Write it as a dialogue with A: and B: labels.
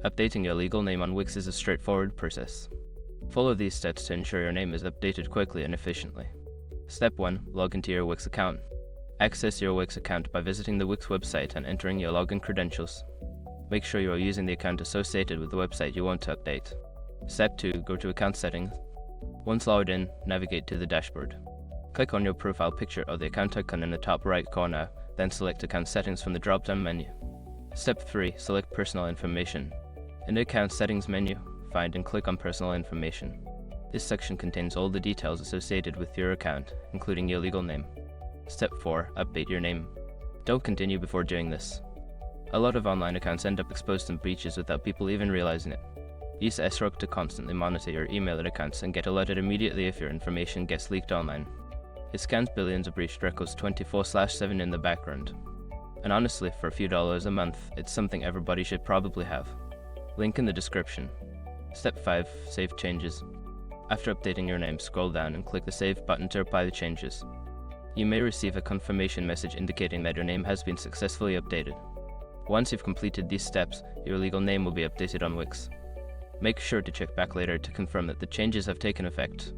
A: Updating your legal name on Wix is a straightforward process. Follow these steps to ensure your name is updated quickly and efficiently. Step 1. Log into your Wix account. Access your Wix account by visiting the Wix website and entering your login credentials. Make sure you are using the account associated with the website you want to update. Step 2. Go to Account Settings. Once logged in, navigate to the dashboard. Click on your profile picture or the account icon in the top right corner, then select Account Settings from the drop-down menu. Step 3. Select Personal Information. In the Account Settings menu, find and click on Personal Information. This section contains all the details associated with your account, including your legal name. Step 4. Update your name. Don't continue before doing this. A lot of online accounts end up exposed to breaches without people even realizing it. Use SROC to constantly monitor your email accounts and get alerted immediately if your information gets leaked online. It scans billions of breached records 24/7 in the background. And honestly, for a few dollars a month, it's something everybody should probably have. Link in the description. Step 5. Save changes. After updating your name, scroll down and click the Save button to apply the changes. You may receive a confirmation message indicating that your name has been successfully updated. Once you've completed these steps, your legal name will be updated on Wix. Make sure to check back later to confirm that the changes have taken effect.